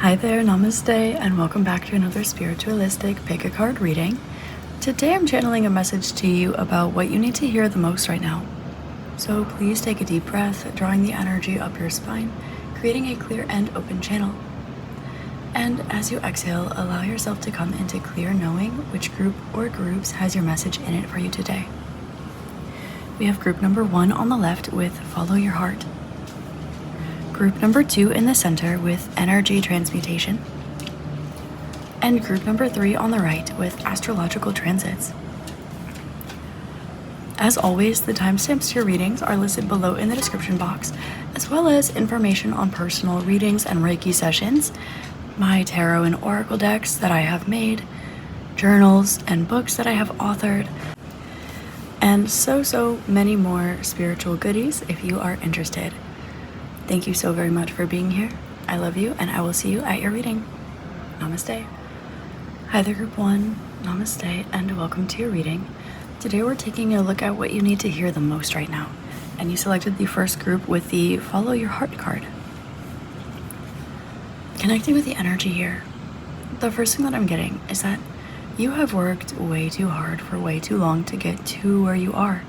Hi there, namaste, and welcome back to another spiritualistic pick a card reading. Today I'm channeling a message to you about what you need to hear the most right now. So please take a deep breath, drawing the energy up your spine, creating a clear and open channel. And as you exhale, allow yourself to come into clear knowing which group or groups has your message in it for you today. We have group number 1 on the left with Follow Your Heart. Group number 2 in the center with Energy Transmutation. And group number 3 on the right with Astrological Transits. As always, the timestamps to your readings are listed below in the description box, as well as information on personal readings and Reiki sessions, my tarot and oracle decks that I have made, journals and books that I have authored, and so many more spiritual goodies if you are interested. Thank you so very much for being here. I love you, and I will see you at your reading. Namaste. Hi there, Group 1. Namaste, and welcome to your reading. Today we're taking a look at what you need to hear the most right now. And you selected the first group with the Follow Your Heart card. Connecting with the energy here, the first thing that I'm getting is that you have worked way too hard for way too long to get to where you are.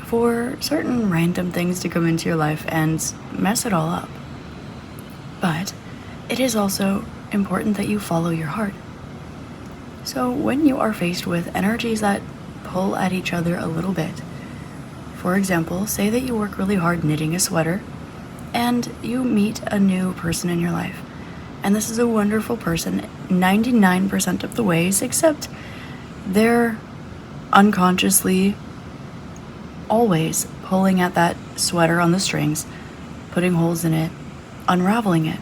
For certain random things to come into your life and mess it all up. But it is also important that you follow your heart. So when you are faced with energies that pull at each other a little bit, for example, say that you work really hard knitting a sweater and you meet a new person in your life. And this is a wonderful person 99% of the ways, except they're unconsciously always pulling at that sweater on the strings, putting holes in it, unraveling it.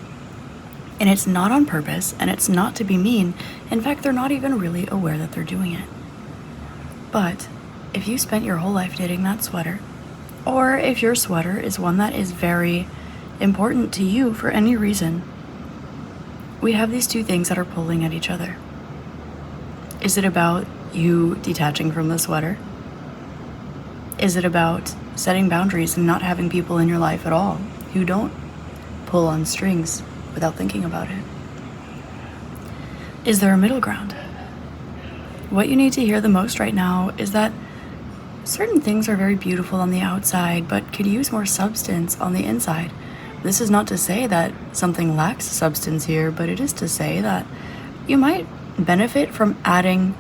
And it's not on purpose, and it's not to be mean. In fact, they're not even really aware that they're doing it. But if you spent your whole life knitting that sweater, or if your sweater is one that is very important to you for any reason, we have these two things that are pulling at each other. Is it about you detaching from the sweater? Is it about setting boundaries and not having people in your life at all who don't pull on strings without thinking about it? Is there a middle ground? What you need to hear the most right now is that certain things are very beautiful on the outside, but could use more substance on the inside. This is not to say that something lacks substance here, but it is to say that you might benefit from adding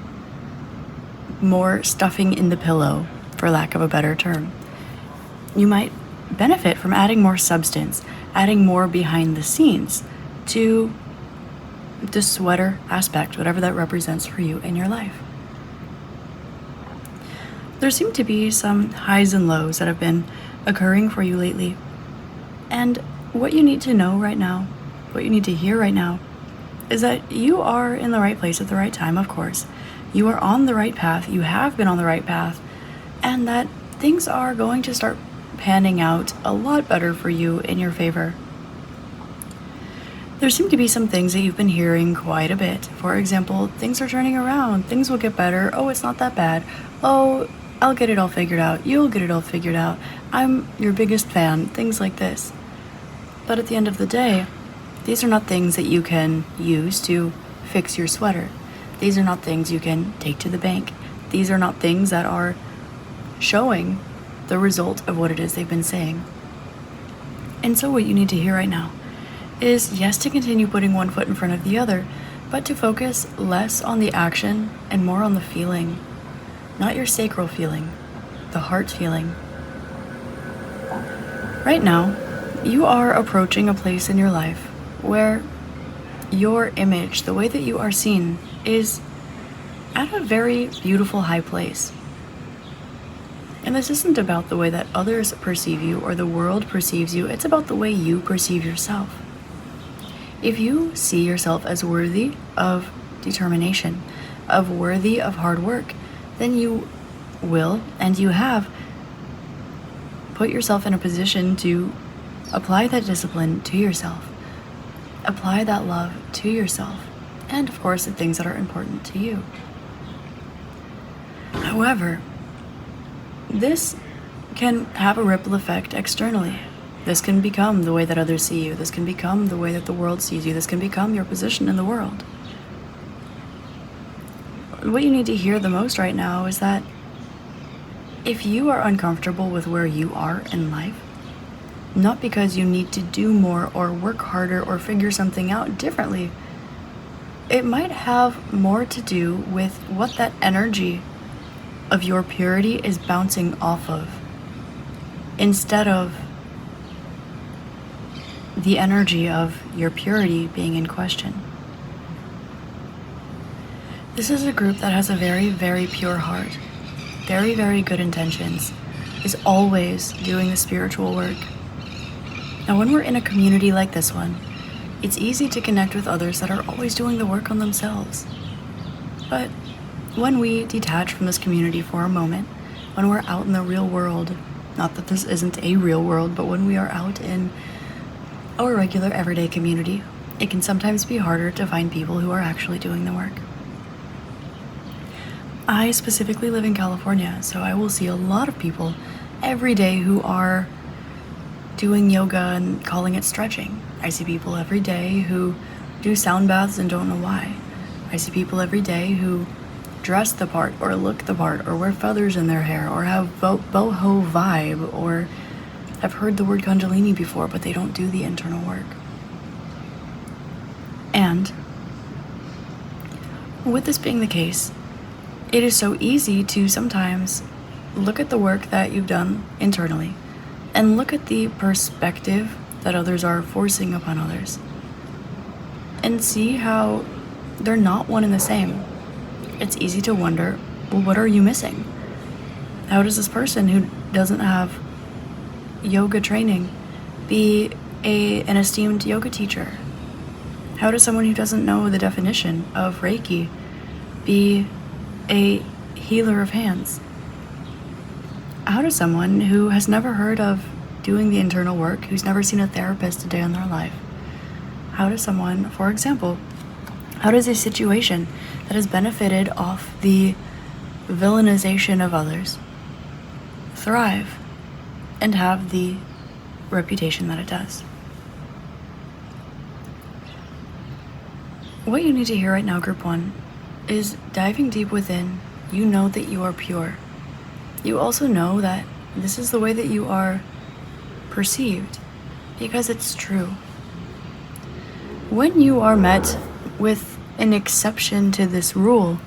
more stuffing in the pillow, for lack of a better term. You might benefit from adding more substance, adding more behind the scenes to the sweater aspect, whatever that represents for you in your life. There seem to be some highs and lows that have been occurring for you lately. And what you need to know right now, what you need to hear right now, is that you are in the right place at the right time, of course. You are on the right path, you have been on the right path, and that things are going to start panning out a lot better for you in your favor. There seem to be some things that you've been hearing quite a bit. For example, things are turning around, things will get better, oh, it's not that bad, oh, I'll get it all figured out, you'll get it all figured out, I'm your biggest fan, things like this. But at the end of the day, these are not things that you can use to fix your sweater. These are not things you can take to the bank. These are not things that are showing the result of what it is they've been saying. And so what you need to hear right now is, yes, to continue putting one foot in front of the other, but to focus less on the action and more on the feeling. Not your sacral feeling, the heart feeling. Right now, you are approaching a place in your life where your image, the way that you are seen, is at a very beautiful high place. And this isn't about the way that others perceive you or the world perceives you, it's about the way you perceive yourself. If you see yourself as worthy of determination, worthy of hard work, then you will, and you have, put yourself in a position to apply that discipline to yourself, apply that love to yourself, and of course the things that are important to you. However, this can have a ripple effect externally. This can become the way that others see you. This can become the way that the world sees you. This can become your position in the world. What you need to hear the most right now is that if you are uncomfortable with where you are in life, not because you need to do more or work harder or figure something out differently, it might have more to do with what that energy of your purity is bouncing off of, instead of the energy of your purity being in question. This is a group that has a very, very pure heart, very, very good intentions, is always doing the spiritual work. Now, when we're in a community like this one, it's easy to connect with others that are always doing the work on themselves. But when we detach from this community for a moment, when we're out in the real world, not that this isn't a real world, but when we are out in our regular everyday community, it can sometimes be harder to find people who are actually doing the work. I specifically live in California, so I will see a lot of people every day who are doing yoga and calling it stretching. I see people every day who do sound baths and don't know why. I see people every day who dress the part or look the part or wear feathers in their hair or have boho vibe or have heard the word Kundalini before, but they don't do the internal work. And with this being the case, it is so easy to sometimes look at the work that you've done internally and look at the perspective that others are forcing upon others and see how they're not one and the same. It's easy to wonder, well, what are you missing? How does this person who doesn't have yoga training be an esteemed yoga teacher? How does someone who doesn't know the definition of Reiki be a healer of hands? How does someone who has never heard of doing the internal work, who's never seen a therapist a day in their life, how does someone, for example, how does a situation that has benefited off the villainization of others thrive and have the reputation that it does? What you need to hear right now, Group 1, is diving deep within. You know that you are pure. You also know that this is the way that you are perceived because it's true. When you are met with an exception to this rule,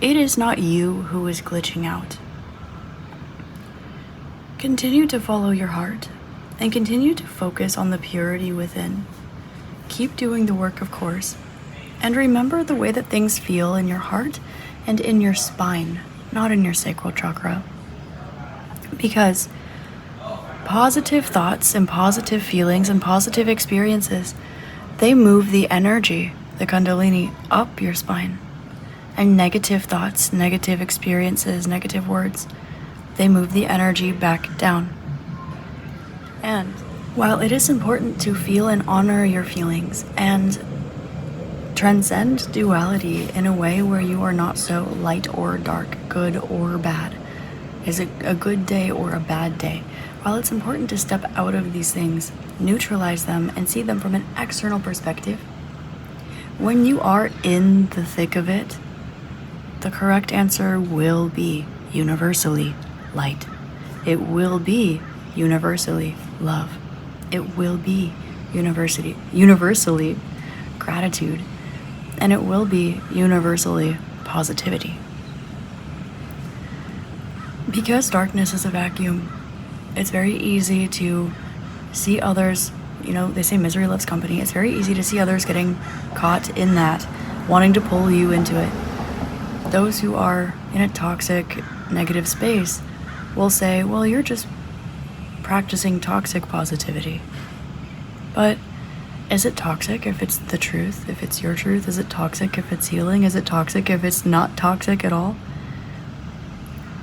it is not you who is glitching out. Continue to follow your heart and continue to focus on the purity within. Keep doing the work, of course, and remember the way that things feel in your heart and in your spine, not in your sacral chakra. Because positive thoughts and positive feelings and positive experiences, they move the energy, the Kundalini, up your spine. And negative thoughts, negative experiences, negative words, they move the energy back down. And while it is important to feel and honor your feelings and transcend duality in a way where you are not so light or dark, good or bad, is it a good day or a bad day? While it's important to step out of these things, neutralize them, and see them from an external perspective, when you are in the thick of it, the correct answer will be universally light. It will be universally love. It will be universally gratitude. And it will be universally positivity. Because darkness is a vacuum, it's very easy to see others, they say misery loves company. It's very easy to see others getting caught in that, wanting to pull you into it. Those who are in a toxic, negative space will say, well, you're just practicing toxic positivity. But is it toxic if it's the truth, if it's your truth? Is it toxic if it's healing? Is it toxic if it's not toxic at all?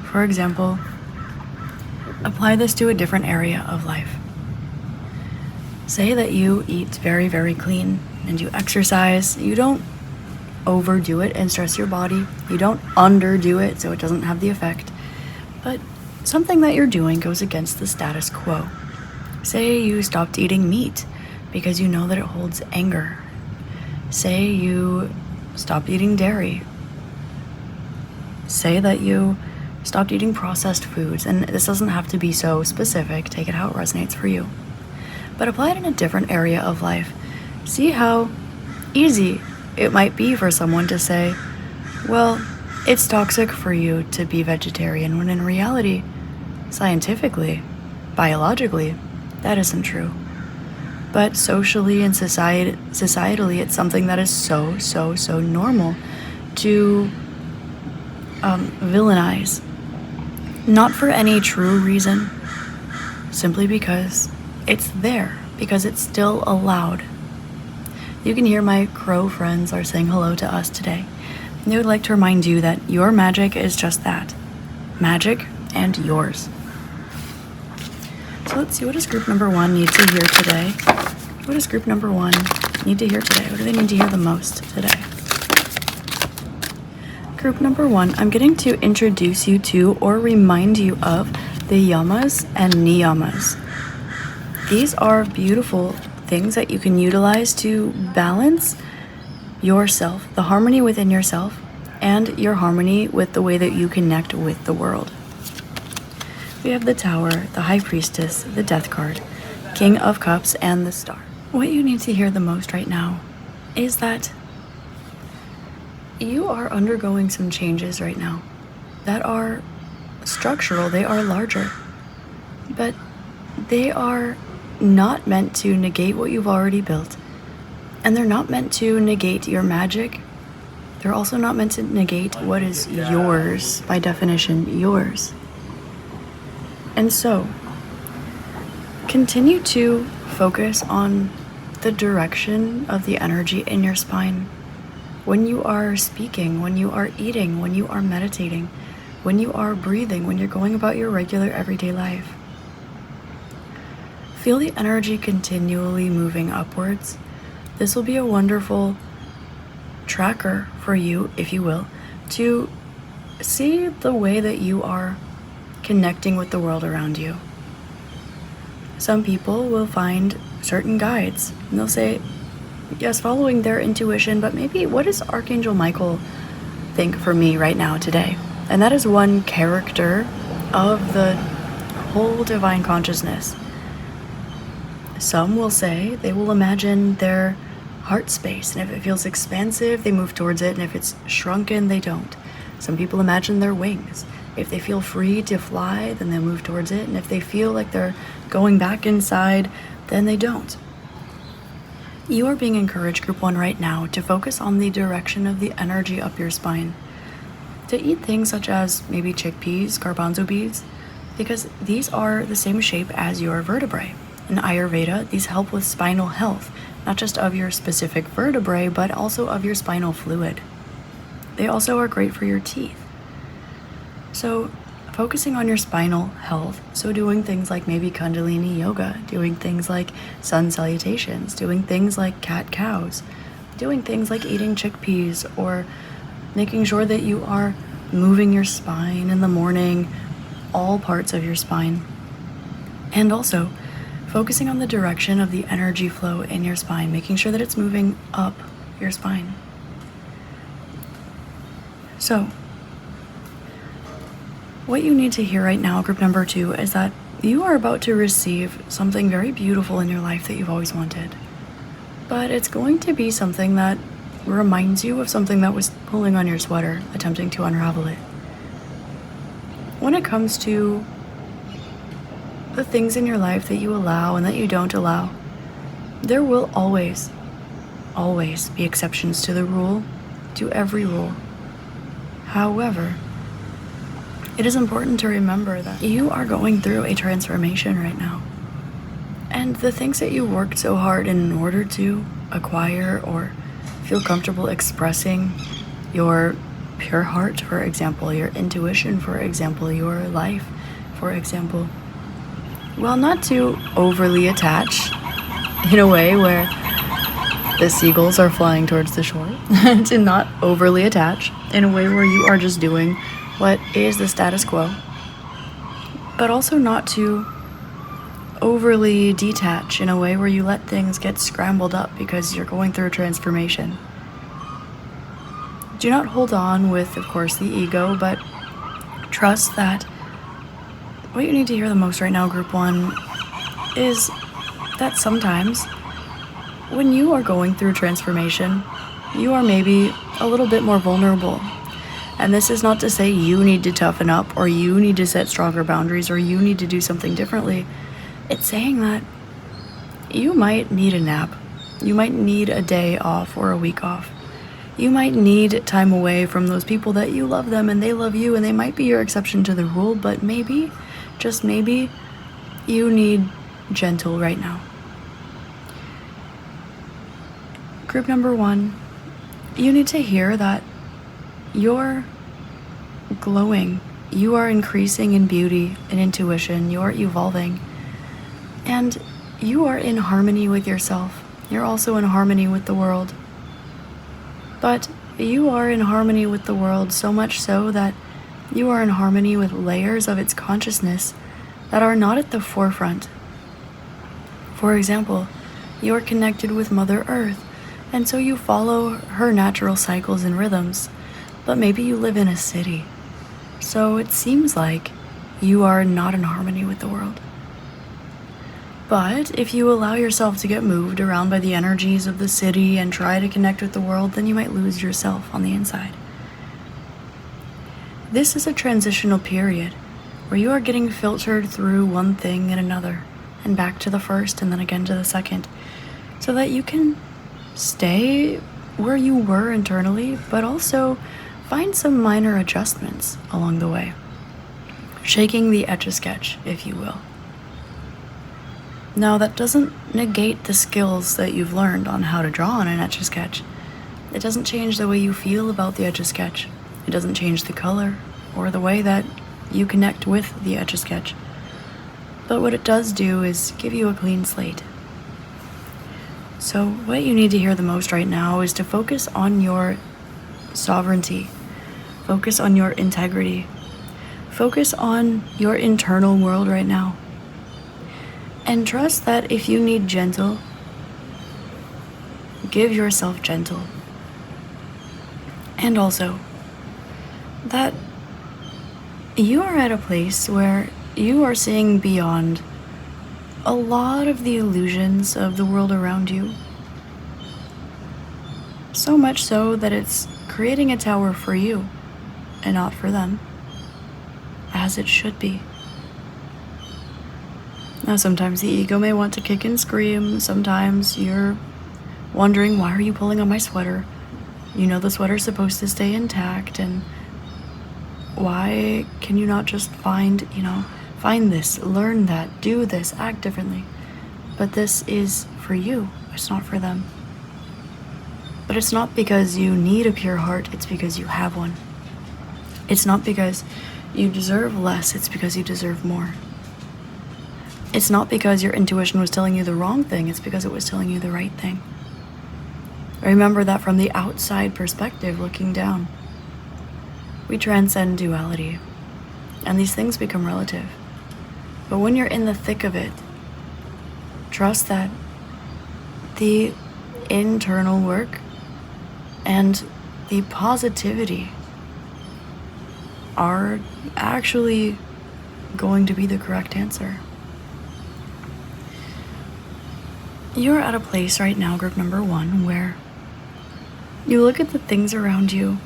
For example, apply this to a different area of life. Say that you eat very, very clean and you exercise. You don't overdo it and stress your body. You don't underdo it so it doesn't have the effect. But something that you're doing goes against the status quo. Say you stopped eating meat because you know that it holds anger. Say you stopped eating dairy. Say that you stopped eating processed foods, and this doesn't have to be so specific. Take it how it resonates for you. But apply it in a different area of life. See how easy it might be for someone to say, well, it's toxic for you to be vegetarian, when in reality, scientifically, biologically, that isn't true. But socially and societally, it's something that is so normal to villainize. Not for any true reason, simply because it's there, because it's still allowed. You can hear my crow friends are saying hello to us today. They would like to remind you that your magic is just that. Magic and yours. So let's see, what does group number 1 need to hear today? What does group number 1 need to hear today? What do they need to hear the most today? Group number 1, I'm getting to introduce you to or remind you of the yamas and niyamas. These are beautiful things that you can utilize to balance yourself, the harmony within yourself, and your harmony with the way that you connect with the world. We have the Tower, the High Priestess, the Death card, King of Cups, and the Star. What you need to hear the most right now is that you are undergoing some changes right now that are structural, they are larger, but they are not meant to negate what you've already built, and they're not meant to negate your magic. They're also not meant to negate what is yours, by definition, yours. And so, continue to focus on the direction of the energy in your spine. When you are speaking, when you are eating, when you are meditating, when you are breathing, when you're going about your regular everyday life. Feel the energy continually moving upwards. This will be a wonderful tracker for you, if you will, to see the way that you are connecting with the world around you. Some people will find certain guides, and they'll say, yes, following their intuition, but maybe what does Archangel Michael think for me right now today? And that is one character of the whole divine consciousness. Some will say they will imagine their heart space, and if it feels expansive, they move towards it, and if it's shrunken, they don't. Some people imagine their wings. If they feel free to fly, then they move towards it, and if they feel like they're going back inside, then they don't. You are being encouraged, Group 1, right now to focus on the direction of the energy up your spine. To eat things such as maybe chickpeas, garbanzo beans, because these are the same shape as your vertebrae. In Ayurveda, these help with spinal health, not just of your specific vertebrae, but also of your spinal fluid. They also are great for your teeth. So, focusing on your spinal health, so doing things like maybe Kundalini yoga, doing things like sun salutations, doing things like cat-cows, doing things like eating chickpeas, or making sure that you are moving your spine in the morning, all parts of your spine. And also, focusing on the direction of the energy flow in your spine, making sure that it's moving up your spine. So, what you need to hear right now, Group number 2, is that you are about to receive something very beautiful in your life that you've always wanted. But it's going to be something that reminds you of something that was pulling on your sweater, attempting to unravel it. When it comes to the things in your life that you allow and that you don't allow, there will always be exceptions to the rule, to every rule. However, it is important to remember that you are going through a transformation right now. And the things that you worked so hard in order to acquire or feel comfortable expressing, your pure heart, for example, your intuition, for example, your life, for example, well, not to overly attach in a way where the seagulls are flying towards the shore, to not overly attach in a way where you are just doing what is the status quo, but also not to overly detach in a way where you let things get scrambled up because you're going through a transformation. Do not hold on with, of course, the ego, but trust that what you need to hear the most right now, Group 1, is that sometimes when you are going through transformation, you are maybe a little bit more vulnerable. And this is not to say you need to toughen up, or you need to set stronger boundaries, or you need to do something differently. It's saying that you might need a nap. You might need a day off or a week off. You might need time away from those people that you love them and they love you, and they might be your exception to the rule, but maybe, just maybe, you need gentle right now. Group number 1, you need to hear that you're glowing, you are increasing in beauty and intuition, you're evolving, and you are in harmony with yourself. You're also in harmony with the world. But you are in harmony with the world so much so that you are in harmony with layers of its consciousness that are not at the forefront. For example, you're connected with Mother Earth, and so you follow her natural cycles and rhythms, but maybe you live in a city. So it seems like you are not in harmony with the world. But if you allow yourself to get moved around by the energies of the city and try to connect with the world, then you might lose yourself on the inside. This is a transitional period where you are getting filtered through one thing and another, and back to the first and then again to the second, so that you can stay where you were internally, but also find some minor adjustments along the way. Shaking the Etch-a-Sketch, if you will. Now, that doesn't negate the skills that you've learned on how to draw on an Etch-a-Sketch. It doesn't change the way you feel about the Etch-a-Sketch. It doesn't change the color or the way that you connect with the Etch-a-Sketch. But what it does do is give you a clean slate. So what you need to hear the most right now is to focus on your sovereignty. Focus on your integrity. Focus on your internal world right now. And trust that if you need gentle, give yourself gentle. And also, that you are at a place where you are seeing beyond a lot of the illusions of the world around you. So much so that it's creating a tower for you and not for them, as it should be. Now, sometimes the ego may want to kick and scream. Sometimes you're wondering, why are you pulling on my sweater? You know the sweater's supposed to stay intact, and why can you not just find this, learn that, do this, act differently? But this is for you, it's not for them. But it's not because you need a pure heart, it's because you have one. It's not because you deserve less, it's because you deserve more. It's not because your intuition was telling you the wrong thing, it's because it was telling you the right thing. Remember that from the outside perspective, looking down, we transcend duality, and these things become relative. But when you're in the thick of it, trust that the internal work and the positivity are actually going to be the correct answer. You're at a place right now, group number 1, where you look at the things around you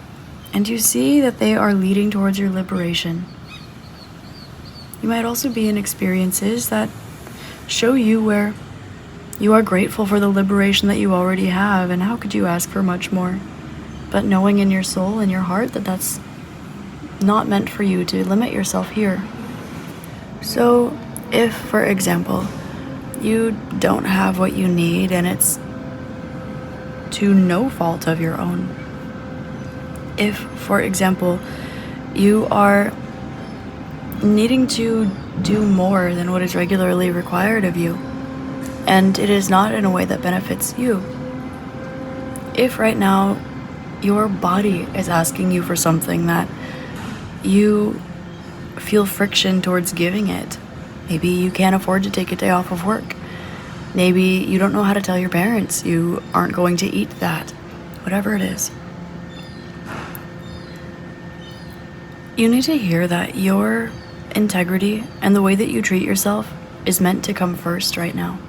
and you see that they are leading towards your liberation. You might also be in experiences that show you where you are grateful for the liberation that you already have, and how could you ask for much more? But knowing in your soul and your heart that that's not meant for you to limit yourself here. So if, for example, you don't have what you need and it's to no fault of your own. If, for example, you are needing to do more than what is regularly required of you, and it is not in a way that benefits you. If right now your body is asking you for something that you feel friction towards giving it, Maybe you can't afford to take a day off of work. Maybe you don't know how to tell your parents you aren't going to eat that. Whatever it is. You need to hear that your integrity and the way that you treat yourself is meant to come first right now.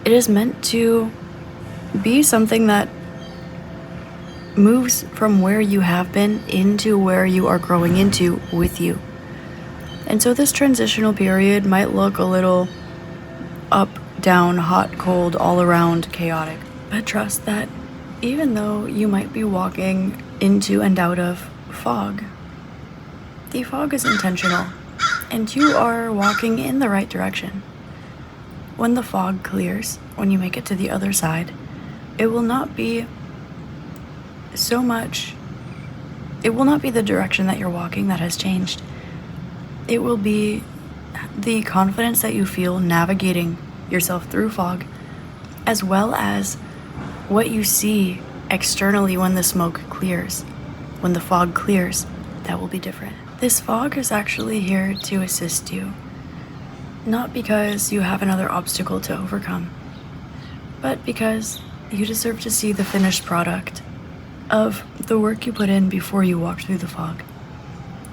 It is meant to be something that moves from where you have been into where you are growing into with you. And so this transitional period might look a little up, down, hot, cold, all around chaotic. But trust that even though you might be walking into and out of fog, the fog is intentional, and you are walking in the right direction. When the fog clears, when you make it to the other side, it will not be the direction that you're walking that has changed. It will be the confidence that you feel navigating yourself through fog, as well as what you see externally when the smoke clears. When the fog clears, that will be different. This fog is actually here to assist you, not because you have another obstacle to overcome, but because you deserve to see the finished product of the work you put in before you walked through the fog.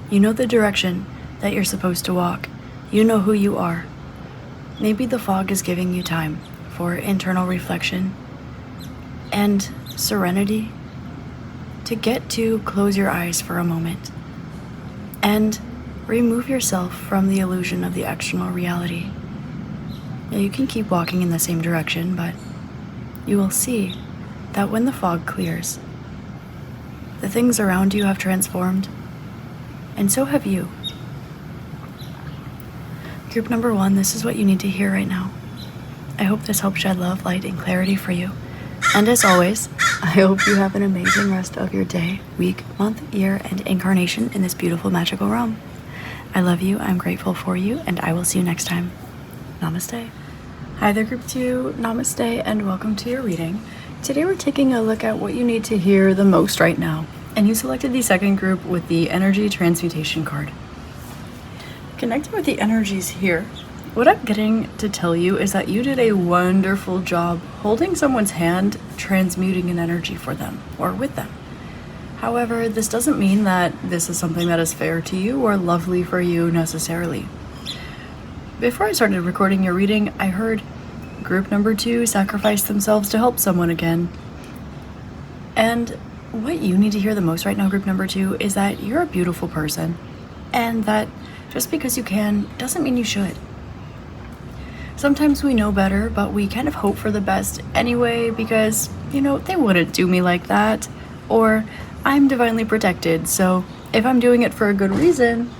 You know the direction that you're supposed to walk. You know who you are. Maybe the fog is giving you time for internal reflection and serenity to get to close your eyes for a moment and remove yourself from the illusion of the external reality. Now, you can keep walking in the same direction, but you will see that when the fog clears, the things around you have transformed, and so have you. Group number 1, this is what you need to hear right now. I hope this helps shed love, light, and clarity for you. And as always, I hope you have an amazing rest of your day, week, month, year, and incarnation in this beautiful magical realm. I love you, I'm grateful for you, and I will see you next time. Namaste. Hi there, Group 2. Namaste, and welcome to your reading. Today we're taking a look at what you need to hear the most right now, and you selected the second group with the Energy Transmutation card. Connecting with the energies here, what I'm getting to tell you is that you did a wonderful job holding someone's hand, transmuting an energy for them or with them. However, this doesn't mean that this is something that is fair to you or lovely for you necessarily. Before I started recording your reading, I heard group number 2 sacrifice themselves to help someone again. And what you need to hear the most right now, group number 2, is that you're a beautiful person, and that just because you can doesn't mean you should. Sometimes we know better, but we kind of hope for the best anyway because, they wouldn't do me like that. Or I'm divinely protected, so if I'm doing it for a good reason,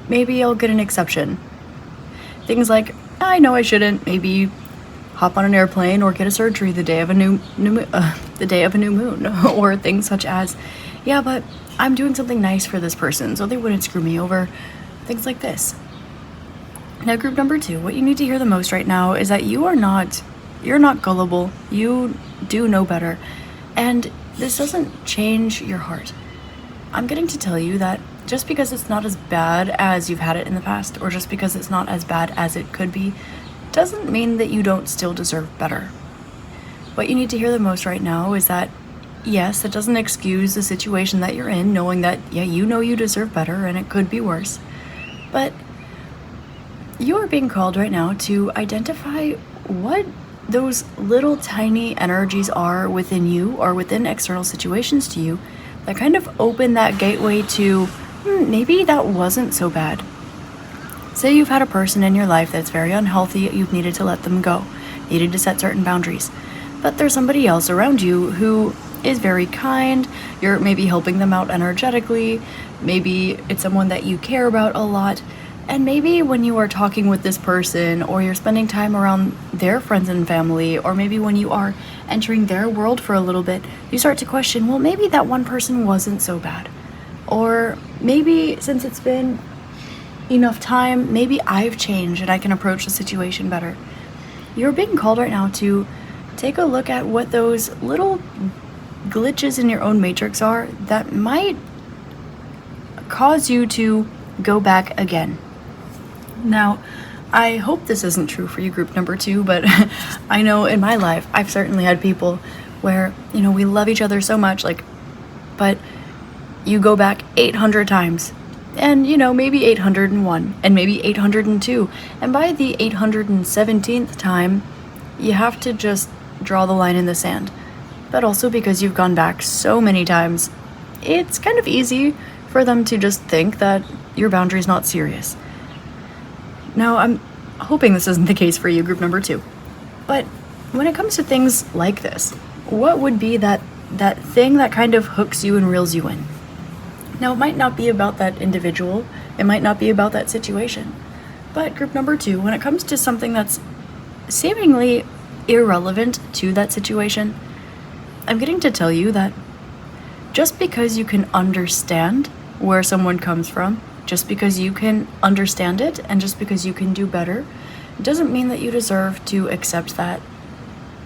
maybe I'll get an exception. Things like, I know I shouldn't, maybe hop on an airplane or get a surgery the day of a new moon, or things such as, yeah, but I'm doing something nice for this person, so they wouldn't screw me over. Things like this. Now, group number 2, what you need to hear the most right now is that you're not gullible. You do know better. And this doesn't change your heart. I'm getting to tell you that just because it's not as bad as you've had it in the past, or just because it's not as bad as it could be, doesn't mean that you don't still deserve better. What you need to hear the most right now is that, yes, it doesn't excuse the situation that you're in, knowing that, yeah, you deserve better and it could be worse. But you are being called right now to identify what those little tiny energies are within you or within external situations to you that kind of open that gateway to maybe that wasn't so bad. Say you've had a person in your life that's very unhealthy, you've needed to let them go, needed to set certain boundaries. But there's somebody else around you who is very kind, you're maybe helping them out energetically, maybe it's someone that you care about a lot, and maybe when you are talking with this person, or you're spending time around their friends and family, or maybe when you are entering their world for a little bit, you start to question, well, maybe that one person wasn't so bad. Or maybe since it's been enough time, maybe I've changed and I can approach the situation better. You're being called right now to take a look at what those little glitches in your own matrix are that might cause you to go back again. Now, I hope this isn't true for you, group number 2, but I know in my life, I've certainly had people where, we love each other so much, but you go back 800 times, and, maybe 801, and maybe 802, and by the 817th time, you have to just draw the line in the sand. But also because you've gone back so many times, it's kind of easy for them to just think that your boundary's not serious. Now, I'm hoping this isn't the case for you, group number 2. But when it comes to things like this, what would be that thing that kind of hooks you and reels you in? Now, it might not be about that individual. It might not be about that situation. But group number 2, when it comes to something that's seemingly irrelevant to that situation, I'm getting to tell you that just because you can understand where someone comes from, just because you can understand it, and just because you can do better, doesn't mean that you deserve to accept that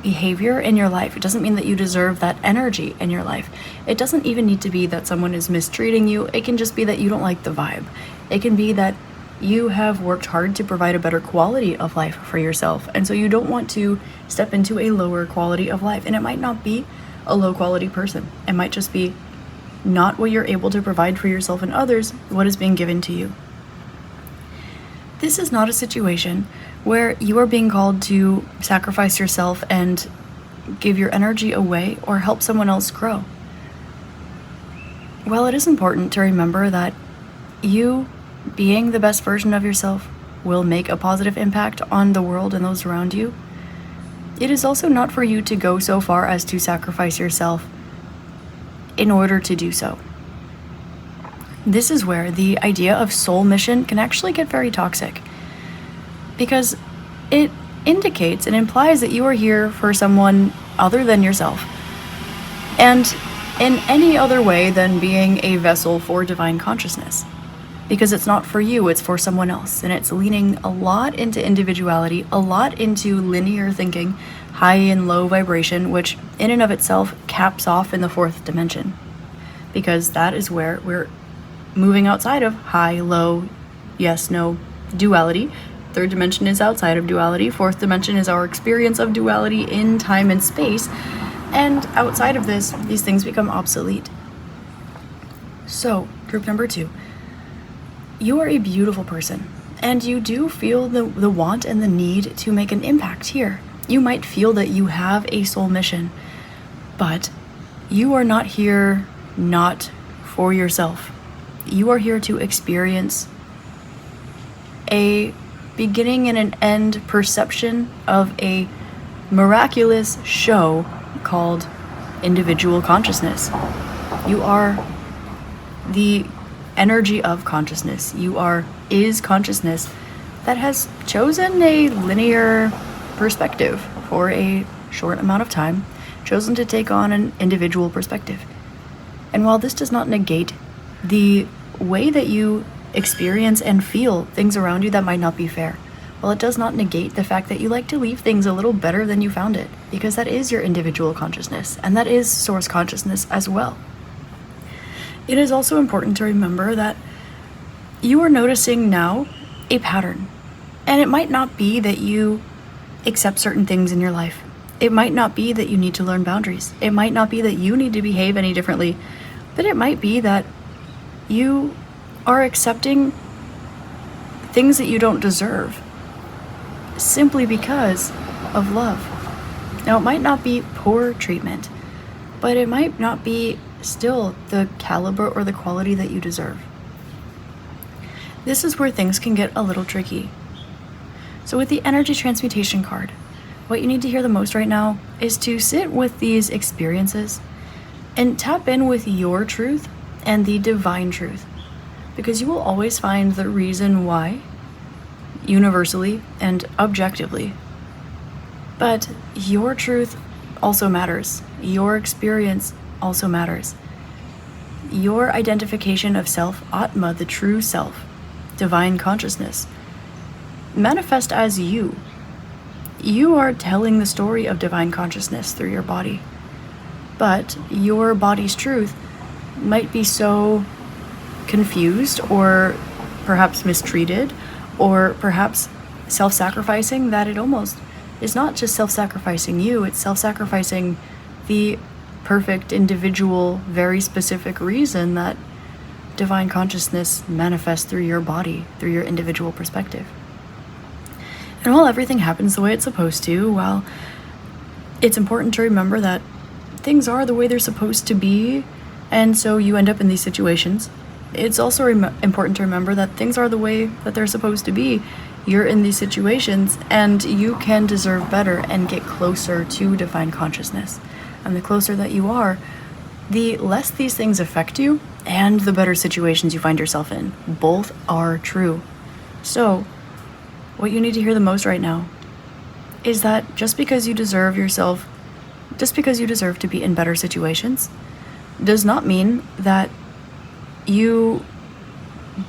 behavior in your life. It doesn't mean that you deserve that energy in your life. It doesn't even need to be that someone is mistreating you. It can just be that you don't like the vibe. It can be that you have worked hard to provide a better quality of life for yourself, and so you don't want to step into a lower quality of life. And it might not be a low quality person. It might just be not what you're able to provide for yourself and others, what is being given to you. This is not a situation where you are being called to sacrifice yourself and give your energy away or help someone else grow. While it is important to remember that you being the best version of yourself will make a positive impact on the world and those around you, it is also not for you to go so far as to sacrifice yourself in order to do so. This is where the idea of soul mission can actually get very toxic, because it indicates and implies that you are here for someone other than yourself, and in any other way than being a vessel for divine consciousness, because it's not for you, it's for someone else, and it's leaning a lot into individuality, a lot into linear thinking, high and low vibration, which in and of itself caps off in the 4th dimension, because that is where we're moving outside of high, low, yes, no duality. 3rd dimension is outside of duality. 4th dimension is our experience of duality in time and space, and outside of this, these things become obsolete. So, group number 2, you are a beautiful person, and you do feel the want and the need to make an impact here. You might feel that you have a soul mission, but you are not here not for yourself. You are here to experience a beginning and an end perception of a miraculous show called individual consciousness. You are the energy of consciousness. You is consciousness that has chosen a linear perspective for a short amount of time, chosen to take on an individual perspective. And while this does not negate the way that you experience and feel things around you that might not be fair, well, it does not negate the fact that you like to leave things a little better than you found it, because that is your individual consciousness, and that is source consciousness as well. It is also important to remember that you are noticing now a pattern, and it might not be that you accept certain things in your life. It might not be that you need to learn boundaries. It might not be that you need to behave any differently, but it might be that you are accepting things that you don't deserve simply because of love. Now, it might not be poor treatment, but it might not be still the caliber or the quality that you deserve. This is where things can get a little tricky. So with the energy transmutation card, what you need to hear the most right now is to sit with these experiences and tap in with your truth and the divine truth, because you will always find the reason why, universally and objectively. But your truth also matters. Your experience also matters. Your identification of self, Atma, the true self, divine consciousness, manifest as you. You are telling the story of divine consciousness through your body, but your body's truth might be so confused or perhaps mistreated or perhaps self-sacrificing, that it almost is not just self-sacrificing you, it's self-sacrificing the perfect individual, very specific reason that divine consciousness manifests through your body, through your individual perspective. And while everything happens the way it's supposed to, while it's important to remember that things are the way they're supposed to be, and so you end up in these situations, it's also important to remember that things are the way that they're supposed to be. You're in these situations, and you can deserve better and get closer to divine consciousness. And the closer that you are, the less these things affect you, and the better situations you find yourself in. Both are true. So, what you need to hear the most right now is that just because you deserve to be in better situations, does not mean that you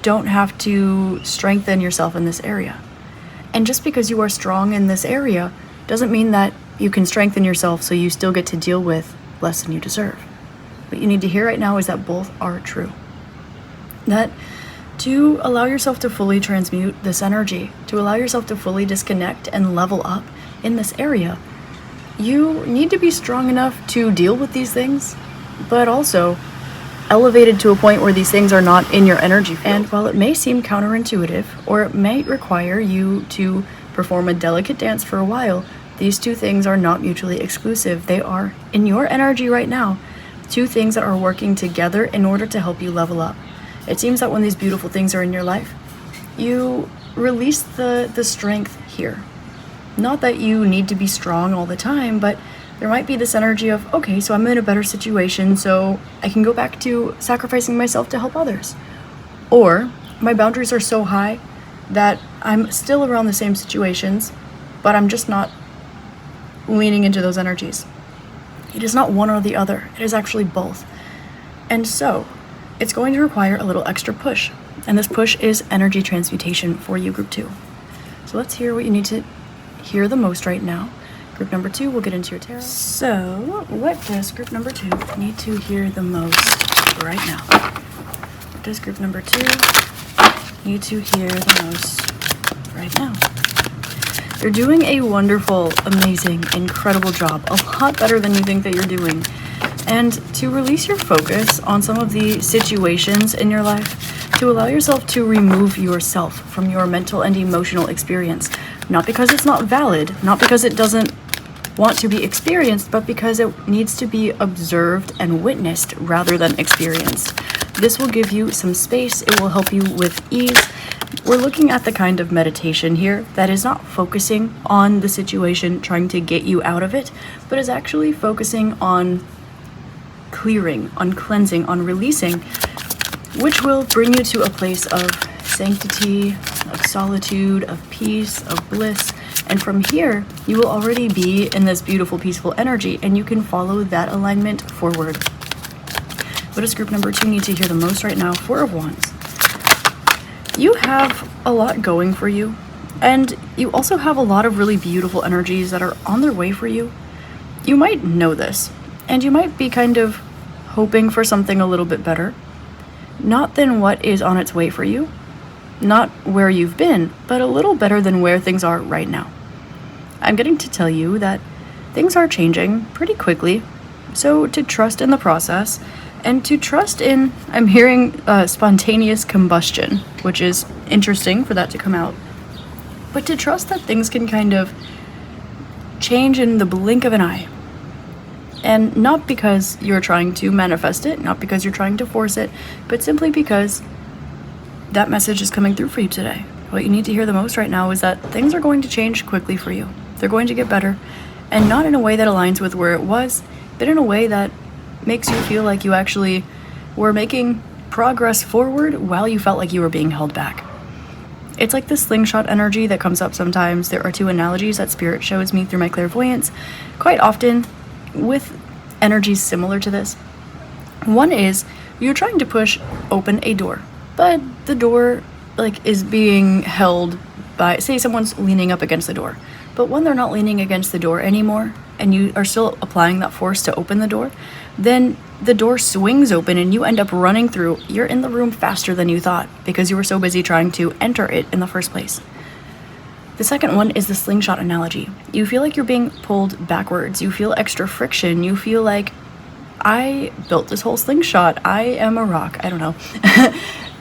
don't have to strengthen yourself in this area. And just because you are strong in this area doesn't mean that you can strengthen yourself so you still get to deal with less than you deserve. What you need to hear right now is that both are true. That to allow yourself to fully transmute this energy, to allow yourself to fully disconnect and level up in this area, you need to be strong enough to deal with these things, but also elevated to a point where these things are not in your energy field. And while it may seem counterintuitive, or it might require you to perform a delicate dance for a while, these two things are not mutually exclusive. They are, in your energy right now, two things that are working together in order to help you level up. It seems that when these beautiful things are in your life, you release the strength here. Not that you need to be strong all the time, but there might be this energy of, okay, so I'm in a better situation, so I can go back to sacrificing myself to help others. Or my boundaries are so high that I'm still around the same situations, but I'm just not leaning into those energies. It is not one or the other. It is actually both. And so it's going to require a little extra push. And this push is energy transmutation for you, group 2. So let's hear what you need to hear the most right now. Group number 2, we'll get into your tarot. So what does group number 2 need to hear the most right now? What does group number 2 need to hear the most right now? You're doing a wonderful, amazing, incredible job. A lot better than you think that you're doing. And to release your focus on some of the situations in your life, to allow yourself to remove yourself from your mental and emotional experience. Not because it's not valid, not because it doesn't want to be experienced, but because it needs to be observed and witnessed rather than experienced. This will give you some space. It will help you with ease. We're looking at the kind of meditation here that is not focusing on the situation, trying to get you out of it, but is actually focusing on clearing, on cleansing, on releasing, which will bring you to a place of sanctity, of solitude, of peace, of bliss. And from here, you will already be in this beautiful, peaceful energy, and you can follow that alignment forward. What does group number 2 need to hear the most right now? 4 of Wands. You have a lot going for you, and you also have a lot of really beautiful energies that are on their way for you. You might know this, and you might be kind of hoping for something a little bit better. Not than what is on its way for you, not where you've been, but a little better than where things are right now. I'm getting to tell you that things are changing pretty quickly, so to trust in the process, and to trust in, I'm hearing spontaneous combustion, which is interesting for that to come out, but to trust that things can kind of change in the blink of an eye. And not because you're trying to manifest it, not because you're trying to force it, but simply because that message is coming through for you today. What you need to hear the most right now is that things are going to change quickly for you. They're going to get better, and not in a way that aligns with where it was, but in a way that makes you feel like you actually were making progress forward while you felt like you were being held back. It's like this slingshot energy that comes up sometimes. There are 2 analogies that Spirit shows me through my clairvoyance quite often with energies similar to this. One is you're trying to push open a door, but the door is being held by, say someone's leaning up against the door, but when they're not leaning against the door anymore and you are still applying that force to open the door, then the door swings open and you end up running through. You're in the room faster than you thought because you were so busy trying to enter it in the first place. The second one is the slingshot analogy. You feel like you're being pulled backwards. You feel extra friction. You feel like, I built this whole slingshot. I am a rock. I don't know.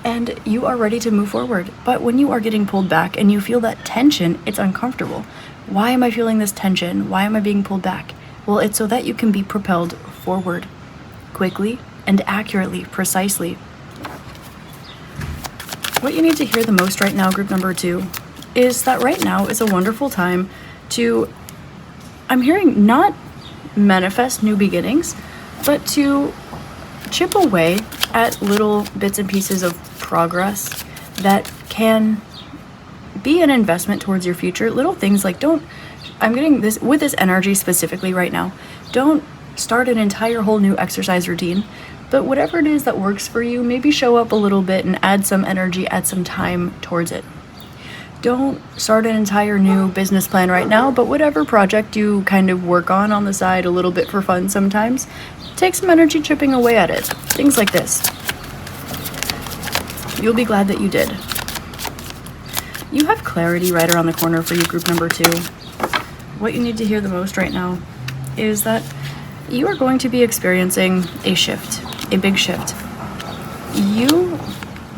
And you are ready to move forward. But when you are getting pulled back and you feel that tension, it's uncomfortable. Why am I feeling this tension? Why am I being pulled back? Well, it's so that you can be propelled forward quickly and accurately, precisely. What you need to hear the most right now, group number 2, is that right now is a wonderful time to, I'm hearing, not manifest new beginnings, but to chip away at little bits and pieces of progress that can be an investment towards your future. Little things like, I'm getting this with this energy specifically right now, don't start an entire whole new exercise routine, but whatever it is that works for you, maybe show up a little bit and add some energy, add some time towards it. Don't start an entire new business plan right now, but whatever project you kind of work on the side a little bit for fun sometimes, take some energy chipping away at it. Things like this. You'll be glad that you did. You have clarity right around the corner for you, group number 2. What you need to hear the most right now is that you are going to be experiencing a shift, a big shift.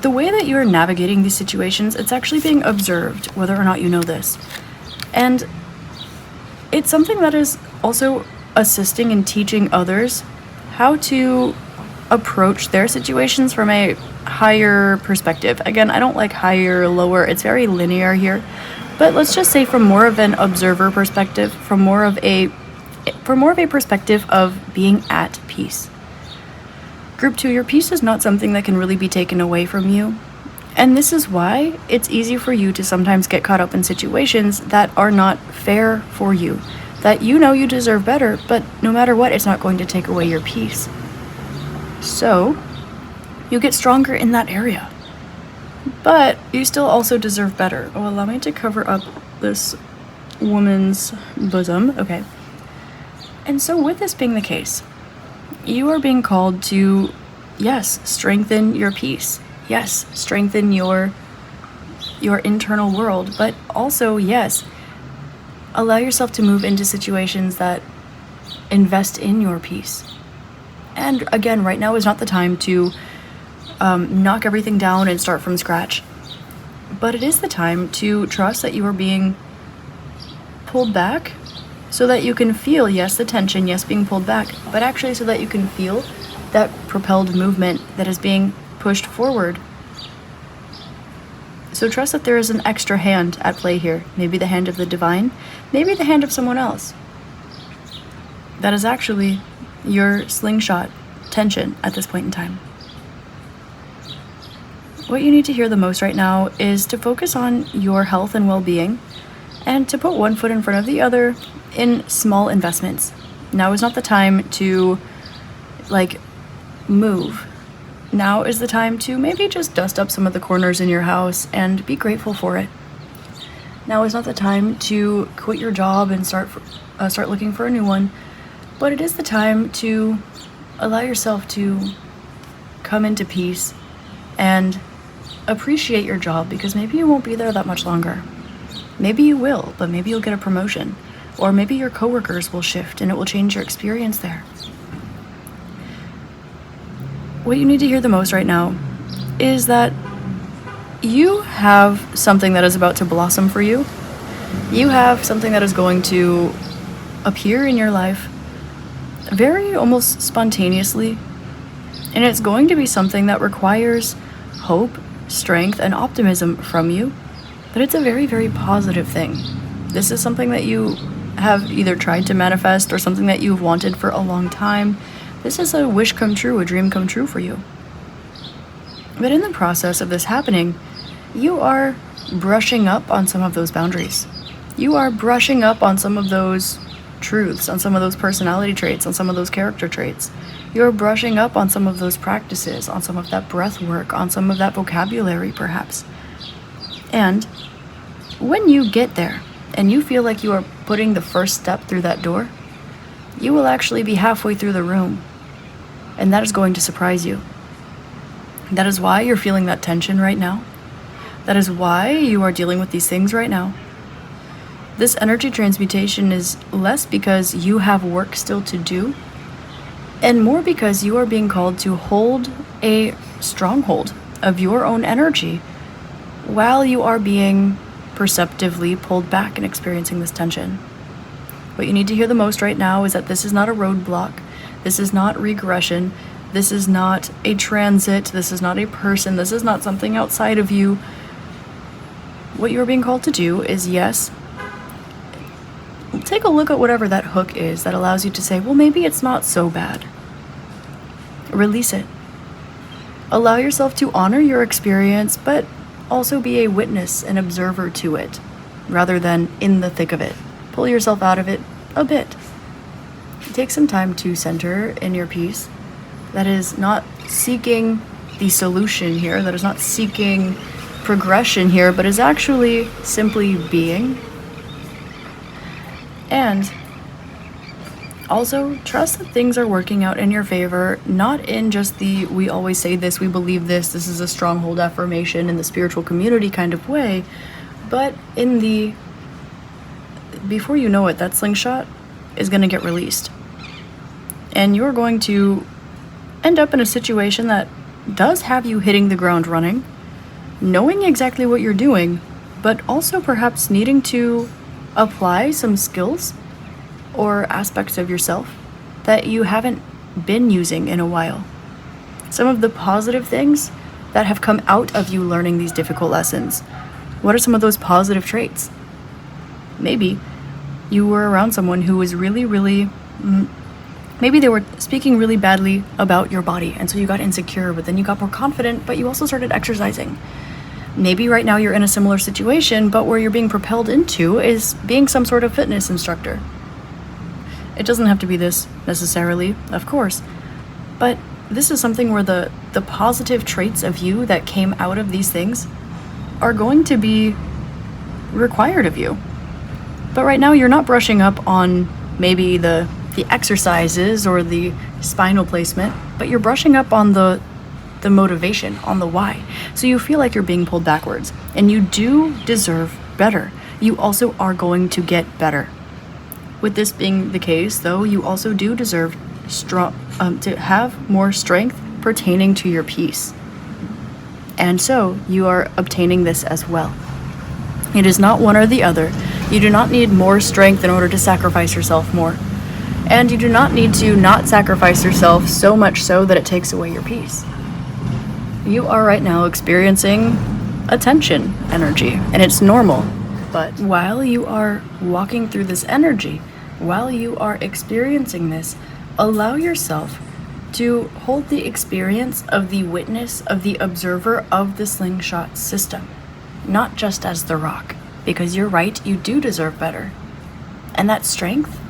The way that you are navigating these situations, it's actually being observed, whether or not you know this. And it's something that is also assisting and teaching others how to approach their situations from a higher perspective. Again, I don't like higher, lower, it's very linear here. But let's just say from more of an observer perspective, from more of a perspective of being at peace. Group 2, your peace is not something that can really be taken away from you. And this is why it's easy for you to sometimes get caught up in situations that are not fair for you, that you know you deserve better, but no matter what, it's not going to take away your peace. So, you get stronger in that area. But you still also deserve better. Oh, allow me to cover up this woman's bosom. Okay. And so with this being the case, you are being called to, yes, strengthen your peace. Yes, strengthen your internal world. But also, yes, allow yourself to move into situations that invest in your peace. And again, right now is not the time to knock everything down and start from scratch. But it is the time to trust that you are being pulled back so that you can feel, yes, the tension, yes, being pulled back, but actually so that you can feel that propelled movement that is being pushed forward. So trust that there is an extra hand at play here. Maybe the hand of the divine, maybe the hand of someone else. That is actually your slingshot tension at this point in time. What you need to hear the most right now is to focus on your health and well-being and to put one foot in front of the other in small investments. Now is not the time to move. Now is the time to maybe just dust up some of the corners in your house and be grateful for it. Now is not the time to quit your job and start looking for a new one, but it is the time to allow yourself to come into peace and appreciate your job, because maybe you won't be there that much longer. Maybe you will, but maybe you'll get a promotion, or maybe your coworkers will shift and it will change your experience there. What you need to hear the most right now is that you have something that is about to blossom for you. You have something that is going to appear in your life very almost spontaneously, and it's going to be something that requires hope, strength, and optimism from you, but it's a very, very positive thing. This is something that you have either tried to manifest or something that you've wanted for a long time. This is a wish come true, a dream come true for you. But in the process of this happening, you are brushing up on some of those boundaries. You are brushing up on some of those truths, on some of those personality traits, on some of those character traits. You're brushing up on some of those practices, on some of that breath work, on some of that vocabulary perhaps. And when you get there and you feel like you are putting the first step through that door, you will actually be halfway through the room. And that is going to surprise you. That is why you're feeling that tension right now. That is why you are dealing with these things right now. This energy transmutation is less because you have work still to do, and more because you are being called to hold a stronghold of your own energy while you are being perceptively pulled back and experiencing this tension. What you need to hear the most right now is that this is not a roadblock. This is not regression. This is not a transit. This is not a person. This is not something outside of you. What you are being called to do is, yes, take a look at whatever that hook is that allows you to say, well, maybe it's not so bad. Release it. Allow yourself to honor your experience, but also be a witness and observer to it, rather than in the thick of it. Pull yourself out of it a bit. Take some time to center in your peace. That is not seeking the solution here, that is not seeking progression here, but is actually simply being. And also trust that things are working out in your favor, not in just the we always say this, we believe this is a stronghold affirmation in the spiritual community kind of way, but in the before you know it, that slingshot is going to get released. And you're going to end up in a situation that does have you hitting the ground running, knowing exactly what you're doing, but also perhaps needing to apply some skills or aspects of yourself that you haven't been using in a while. Some of the positive things that have come out of you learning these difficult lessons. What are some of those positive traits? Maybe you were around someone who was really, maybe they were speaking really badly about your body, and so you got insecure, but then you got more confident, but you also started exercising. Maybe right now you're in a similar situation, but where you're being propelled into is being some sort of fitness instructor. It doesn't have to be this necessarily, of course, but this is something where the positive traits of you that came out of these things are going to be required of you. But right now you're not brushing up on maybe the exercises or the spinal placement, but you're brushing up on the motivation, on the why. So you feel like you're being pulled backwards, and you do deserve better. You also are going to get better. With this being the case, though, you also do deserve to have more strength pertaining to your peace. And so you are obtaining this as well. It is not one or the other. You do not need more strength in order to sacrifice yourself more. And you do not need to not sacrifice yourself so much so that it takes away your peace. You are right now experiencing a tension energy, and it's normal. But while you are walking through this energy, while you are experiencing this, allow yourself to hold the experience of the witness, of the observer of the slingshot system, not just as the rock, because you're right, you do deserve better. And that strength,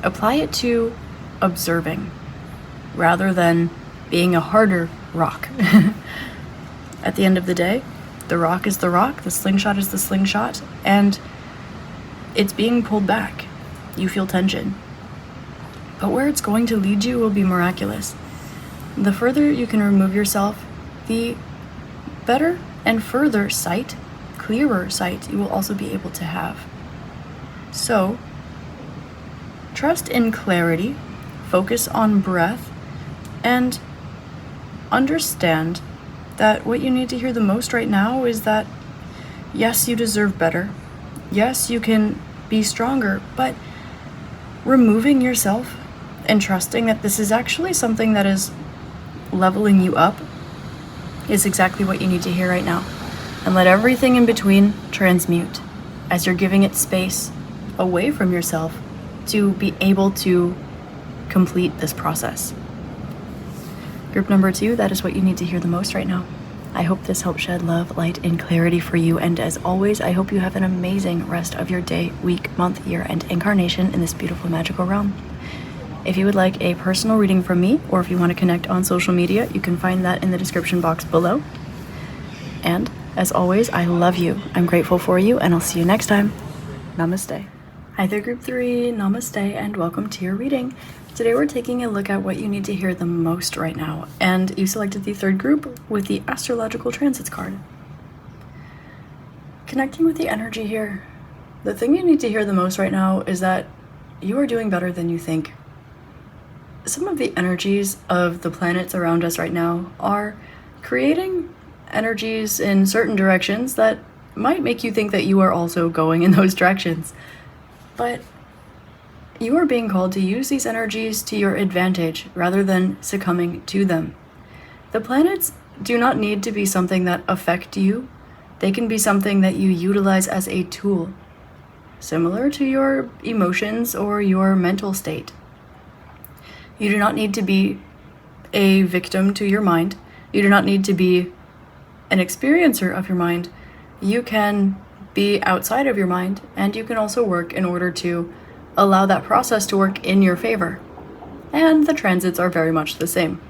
apply it to observing rather than being a harder rock. At the end of the day, the rock is the rock, the slingshot is the slingshot, and it's being pulled back. You feel tension. But where it's going to lead you will be miraculous. The further you can remove yourself, the better and further sight, clearer sight you will also be able to have. So, trust in clarity, focus on breath, and understand that what you need to hear the most right now is that, yes, you deserve better. Yes, you can be stronger, but removing yourself and trusting that this is actually something that is leveling you up is exactly what you need to hear right now. And let everything in between transmute as you're giving it space away from yourself to be able to complete this process. Group number 2, that is what you need to hear the most right now. I hope this helps shed love, light, and clarity for you. And as always, I hope you have an amazing rest of your day, week, month, year, and incarnation in this beautiful magical realm. If you would like a personal reading from me, or if you want to connect on social media, you can find that in the description box below. And as always, I love you. I'm grateful for you, and I'll see you next time. Namaste. Hi there, Group 3. Namaste, and welcome to your reading. Today we're taking a look at what you need to hear the most right now, and you selected the third group with the Astrological Transits card. Connecting with the energy here, the thing you need to hear the most right now is that you are doing better than you think. Some of the energies of the planets around us right now are creating energies in certain directions that might make you think that you are also going in those directions. But you are being called to use these energies to your advantage rather than succumbing to them. The planets do not need to be something that affect you. They can be something that you utilize as a tool, similar to your emotions or your mental state. You do not need to be a victim to your mind. You do not need to be an experiencer of your mind. You can be outside of your mind, and you can also work in order to allow that process to work in your favor. And the transits are very much the same.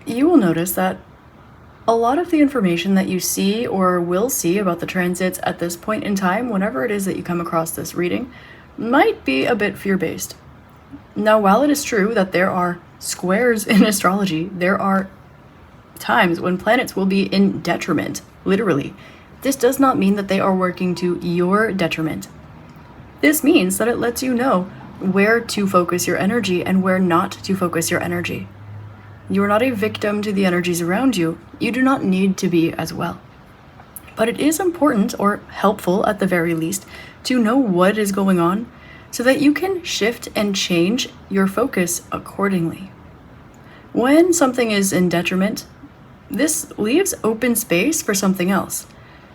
You will notice that a lot of the information that you see or will see about the transits at this point in time, whenever it is that you come across this reading, might be a bit fear-based. Now, while it is true that there are squares in astrology, there are times when planets will be in detriment, literally. This does not mean that they are working to your detriment. This means that it lets you know where to focus your energy and where not to focus your energy. You are not a victim to the energies around you. You do not need to be as well. But it is important, or helpful at the very least, to know what is going on so that you can shift and change your focus accordingly. When something is in detriment, this leaves open space for something else.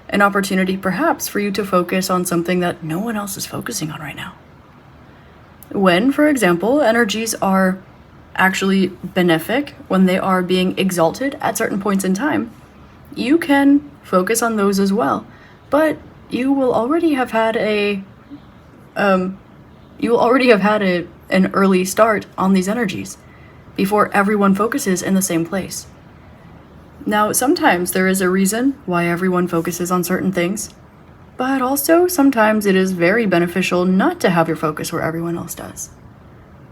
An opportunity perhaps for you to focus on something that no one else is focusing on right now. When, for example, energies are actually benefic, when they are being exalted at certain points in time, you can focus on those as well. But you will already have had an early start on these energies before everyone focuses in the same place. Now, sometimes there is a reason why everyone focuses on certain things, but also sometimes it is very beneficial not to have your focus where everyone else does.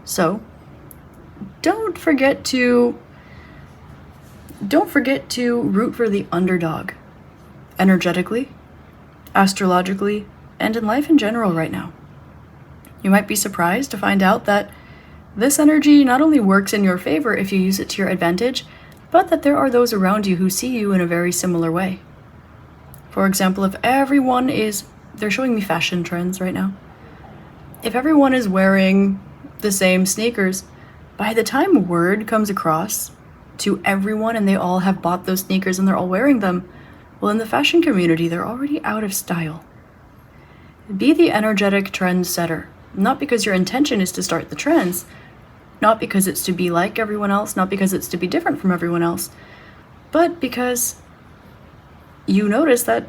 So, don't forget to root for the underdog, energetically, astrologically, and in life in general right now. You might be surprised to find out that this energy not only works in your favor if you use it to your advantage, but that there are those around you who see you in a very similar way. For example, if everyone they're showing me fashion trends right now. If everyone is wearing the same sneakers, by the time word comes across to everyone and they all have bought those sneakers and they're all wearing them, well, in the fashion community, they're already out of style. Be the energetic trend setter, not because your intention is to start the trends, not because it's to be like everyone else, not because it's to be different from everyone else, but because you notice that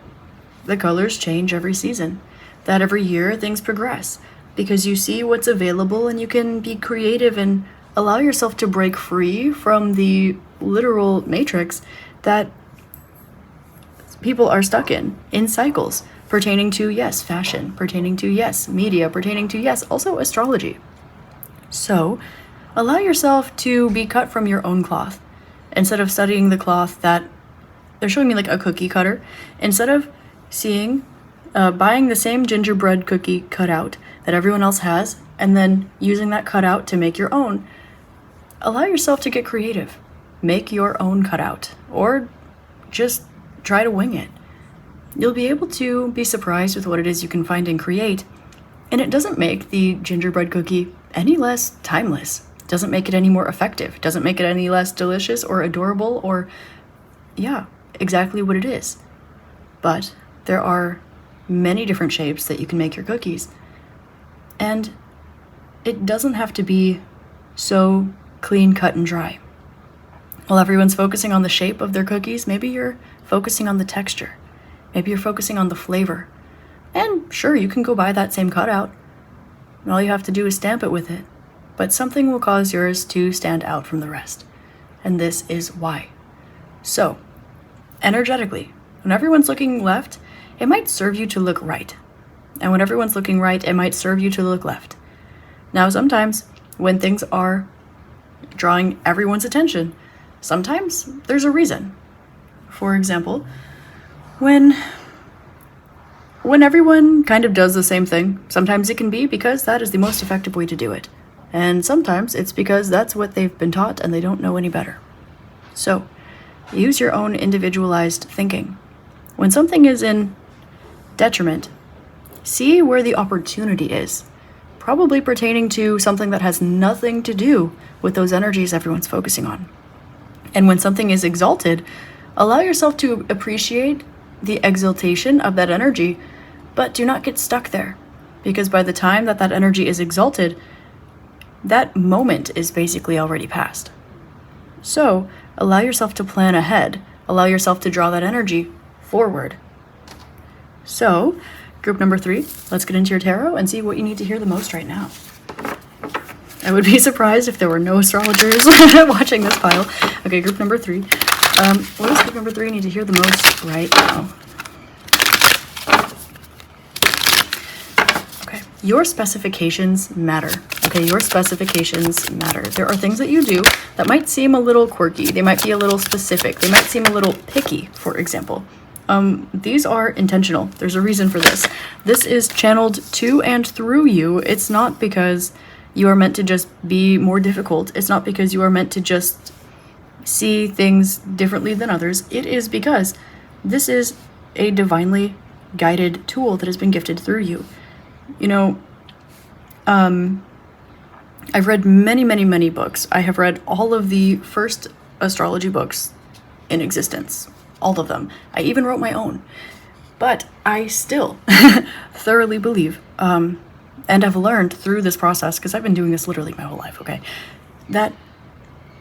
the colors change every season, that every year things progress, because you see what's available and you can be creative and allow yourself to break free from the literal matrix that people are stuck in cycles, pertaining to, yes, fashion, pertaining to, yes, media, pertaining to, yes, also astrology. So, allow yourself to be cut from your own cloth. Instead of studying the cloth that, they're showing me like a cookie cutter, instead of buying the same gingerbread cookie cutout that everyone else has, and then using that cutout to make your own, allow yourself to get creative. Make your own cutout, or just try to wing it. You'll be able to be surprised with what it is you can find and create, and it doesn't make the gingerbread cookie any less timeless. Doesn't make it any more effective, doesn't make it any less delicious or adorable or, yeah, exactly what it is. But there are many different shapes that you can make your cookies. And it doesn't have to be so clean, cut, and dry. While everyone's focusing on the shape of their cookies, maybe you're focusing on the texture. Maybe you're focusing on the flavor. And sure, you can go buy that same cutout. And all you have to do is stamp it with it. But something will cause yours to stand out from the rest. And this is why. So, energetically, when everyone's looking left, it might serve you to look right. And when everyone's looking right, it might serve you to look left. Now, sometimes when things are drawing everyone's attention, sometimes there's a reason. For example, when everyone kind of does the same thing, sometimes it can be because that is the most effective way to do it. And sometimes it's because that's what they've been taught and they don't know any better. So, use your own individualized thinking. When something is in detriment, see where the opportunity is, probably pertaining to something that has nothing to do with those energies everyone's focusing on. And when something is exalted, allow yourself to appreciate the exaltation of that energy, but do not get stuck there, because by the time that energy is exalted, that moment is basically already past. So, allow yourself to plan ahead. Allow yourself to draw that energy forward. So, group number 3, let's get into your tarot and see what you need to hear the most right now. I would be surprised if there were no astrologers watching this pile. Okay, group number 3. What does group number 3 need to hear the most right now? Okay, your specifications matter. Okay, your specifications matter. There are things that you do that might seem a little quirky. They might be a little specific. They might seem a little picky, for example. These are intentional. There's a reason for this. This is channeled to and through you. It's not because you are meant to just be more difficult. It's not because you are meant to just see things differently than others. It is because this is a divinely guided tool that has been gifted through you. You know, I've read many books. I have read all of the first astrology books in existence. All of them. I even wrote my own. But I still thoroughly believe, and have learned through this process, because I've been doing this literally my whole life, okay, that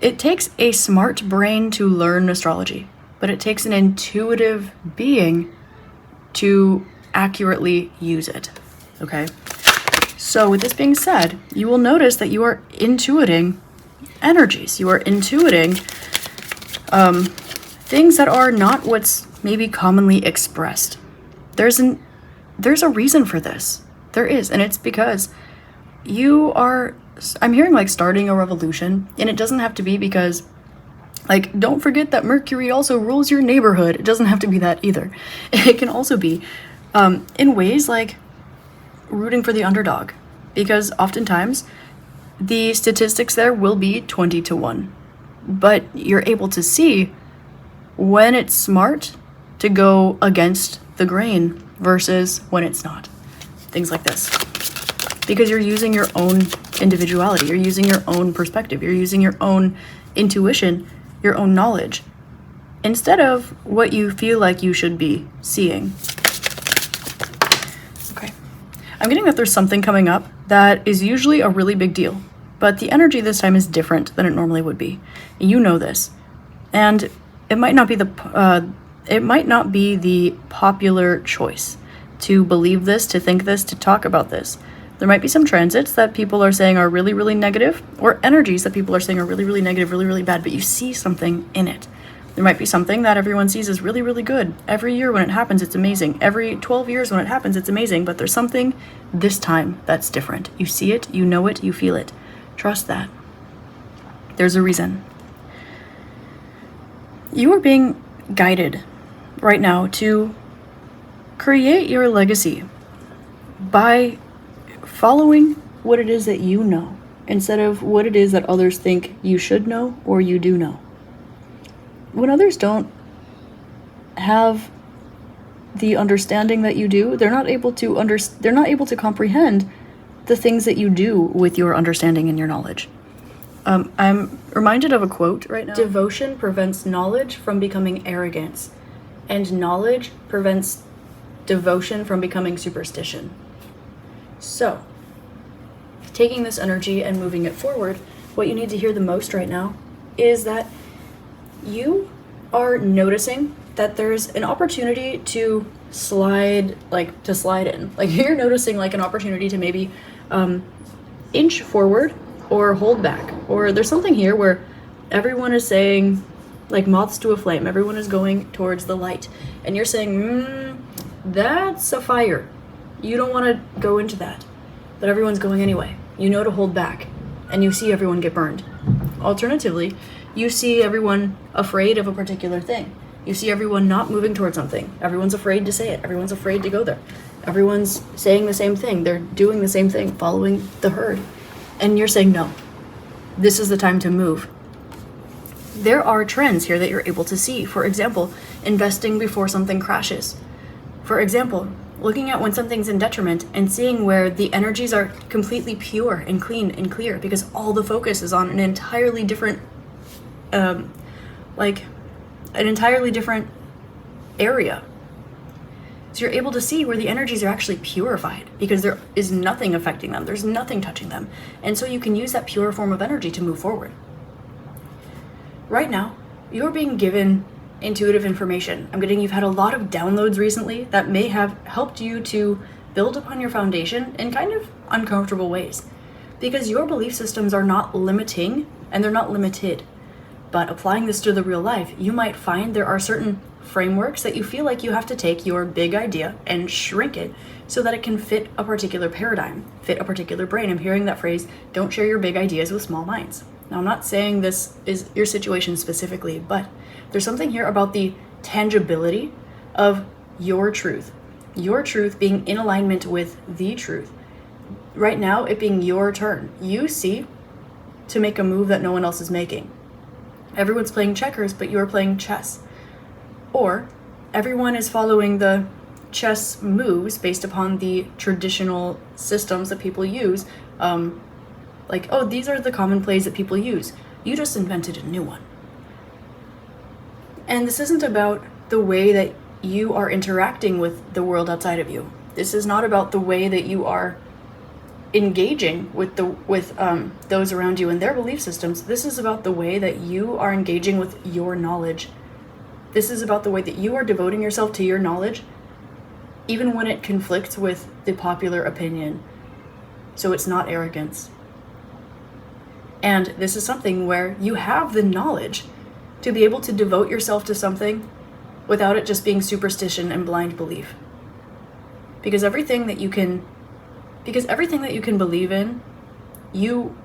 it takes a smart brain to learn astrology, but it takes an intuitive being to accurately use it, okay? So with this being said, you will notice that you are intuiting energies. You are intuiting things that are not what's maybe commonly expressed. There's a reason for this. There is, and it's because you are, I'm hearing like starting a revolution, and it doesn't have to be because, like, don't forget that Mercury also rules your neighborhood. It doesn't have to be that either. It can also be in ways like rooting for the underdog, because oftentimes the statistics there will be 20-1, but you're able to see when it's smart to go against the grain versus when it's not. Things like this. Because you're using your own individuality, you're using your own perspective, you're using your own intuition, your own knowledge, instead of what you feel like you should be seeing. Okay. I'm getting that there's something coming up that is usually a really big deal, but the energy this time is different than it normally would be. You know this. And it might not be the popular choice to believe this, to think this, to talk about this. There might be some transits that people are saying are really, really negative, or energies that people are saying are really, really negative, really, really bad, but you see something in it. There might be something that everyone sees as really, really good. Every year when it happens, it's amazing. Every 12 years when it happens, it's amazing, but there's something this time that's different. You see it, you know it, you feel it. Trust that. There's a reason. You are being guided right now to create your legacy by following what it is that you know, instead of what it is that others think you should know or you do know. When others don't have the understanding that you do, they're not able to comprehend the things that you do with your understanding and your knowledge. I'm reminded of a quote right now. Devotion prevents knowledge from becoming arrogance, and knowledge prevents devotion from becoming superstition. So, taking this energy and moving it forward, what you need to hear the most right now is that you are noticing that there's an opportunity to slide in. Like, you're noticing like an opportunity to maybe inch forward or hold back. Or there's something here where everyone is saying, like moths to a flame, everyone is going towards the light. And you're saying, that's a fire. You don't want to go into that. But everyone's going anyway. You know to hold back, and you see everyone get burned. Alternatively, you see everyone afraid of a particular thing. You see everyone not moving towards something. Everyone's afraid to say it. Everyone's afraid to go there. Everyone's saying the same thing. They're doing the same thing, following the herd. And you're saying, no, this is the time to move. There are trends here that you're able to see. For example, investing before something crashes. For example, looking at when something's in detriment and seeing where the energies are completely pure and clean and clear, because all the focus is on an entirely different, area. So you're able to see where the energies are actually purified because there is nothing affecting them. There's nothing touching them. And so you can use that pure form of energy to move forward. Right now, you're being given intuitive information. You've had a lot of downloads recently that may have helped you to build upon your foundation in kind of uncomfortable ways, because your belief systems are not limiting and they're not limited. But applying this to the real life, you might find there are certain frameworks that you feel like you have to take your big idea and shrink it so that it can fit a particular paradigm, fit a particular brain. I'm hearing that phrase, don't share your big ideas with small minds. Now, I'm not saying this is your situation specifically, but there's something here about the tangibility of your truth being in alignment with the truth. Right now, it being your turn. You see to make a move that no one else is making. Everyone's playing checkers, but you're playing chess. Or everyone is following the chess moves based upon the traditional systems that people use. These are the common plays that people use. You just invented a new one. And this isn't about the way that you are interacting with the world outside of you. This is not about the way that you are engaging with those around you and their belief systems. This is about the way that you are engaging with your knowledge. This is about the way that you are devoting yourself to your knowledge, even when it conflicts with the popular opinion. So it's not arrogance. And this is something where you have the knowledge to be able to devote yourself to something without it just being superstition and blind belief. Because everything that you can believe in,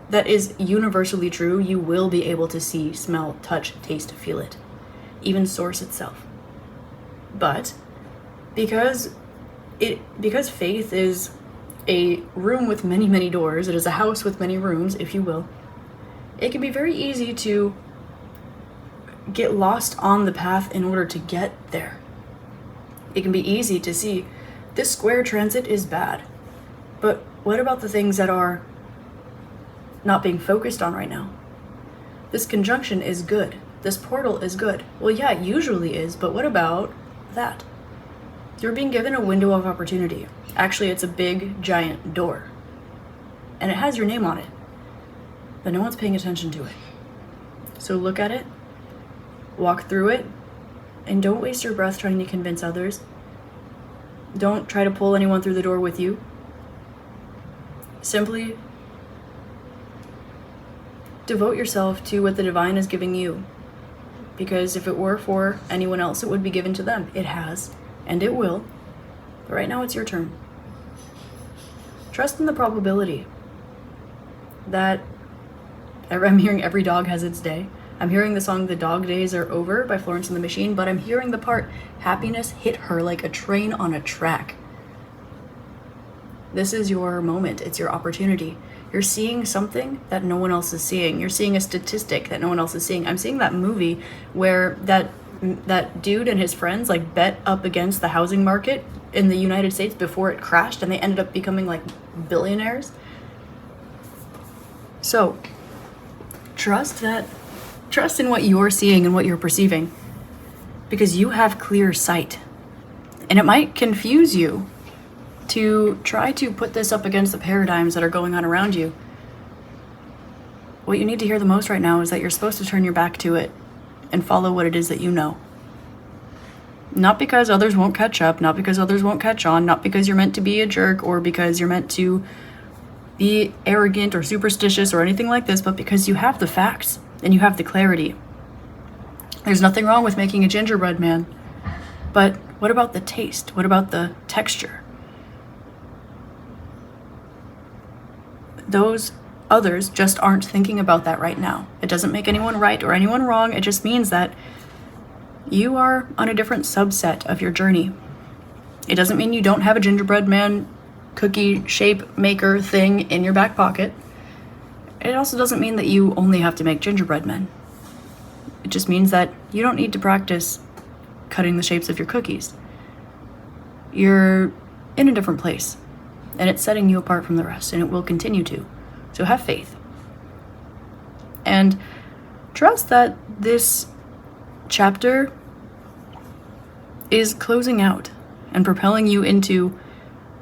that is universally true, you will be able to see, smell, touch, taste, feel it. Even source itself. But because faith is a room with many, many doors, it is a house with many rooms, if you will, it can be very easy to get lost on the path in order to get there. It can be easy to see this square transit is bad, but what about the things that are not being focused on right now? This conjunction is good. This portal is good. Well, yeah, it usually is, but what about that? You're being given a window of opportunity. Actually, it's a big, giant door. And it has your name on it. But no one's paying attention to it. So look at it, walk through it, and don't waste your breath trying to convince others. Don't try to pull anyone through the door with you. Simply devote yourself to what the divine is giving you. Because if it were for anyone else, it would be given to them. It has, and it will. But right now, it's your turn. Trust in the probability that I'm hearing every dog has its day. I'm hearing the song The Dog Days Are Over by Florence and the Machine, but I'm hearing the part, happiness hit her like a train on a track. This is your moment. It's your opportunity. You're seeing something that no one else is seeing. You're seeing a statistic that no one else is seeing. I'm seeing that movie where that dude and his friends bet up against the housing market in the United States before it crashed, and they ended up becoming billionaires. So trust in what you're seeing and what you're perceiving, because you have clear sight. And it might confuse you to try to put this up against the paradigms that are going on around you. What you need to hear the most right now is that you're supposed to turn your back to it and follow what it is that you know. Not because others won't catch up, not because others won't catch on, not because you're meant to be a jerk or because you're meant to be arrogant or superstitious or anything like this, but because you have the facts and you have the clarity. There's nothing wrong with making a gingerbread man, but what about the taste? What about the texture? those others just aren't thinking about that right now. It doesn't make anyone right or anyone wrong. It just means that you are on a different subset of your journey. It doesn't mean you don't have a gingerbread man cookie shape maker thing in your back pocket. It also doesn't mean that you only have to make gingerbread men. It just means that you don't need to practice cutting the shapes of your cookies. You're in a different place, and it's setting you apart from the rest, and it will continue to. So have faith. And trust that this chapter is closing out and propelling you into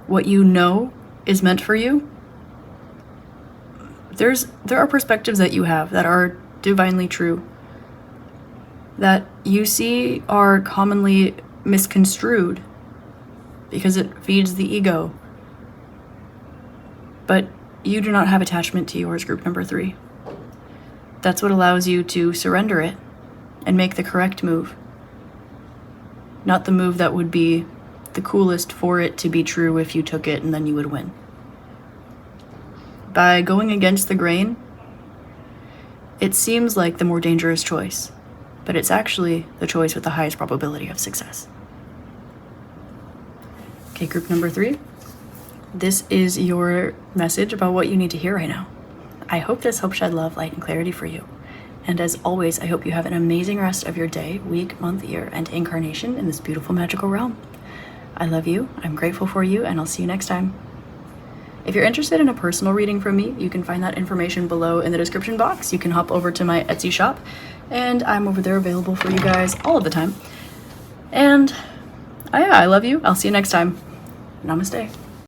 what you know is meant for you. There are perspectives that you have that are divinely true, that you see are commonly misconstrued because it feeds the ego. But you do not have attachment to yours, group number 3. That's what allows you to surrender it and make the correct move. Not the move that would be the coolest for it to be true if you took it and then you would win. By going against the grain, it seems like the more dangerous choice, but it's actually the choice with the highest probability of success. Okay, group number 3. This is your message about what you need to hear right now. I hope this helps shed love, light, and clarity for you. And as always, I hope you have an amazing rest of your day, week, month, year, and incarnation in this beautiful magical realm. I love you, I'm grateful for you, and I'll see you next time. If you're interested in a personal reading from me, you can find that information below in the description box. You can hop over to my Etsy shop, and I'm over there available for you guys all of the time. And I love you. I'll see you next time. Namaste.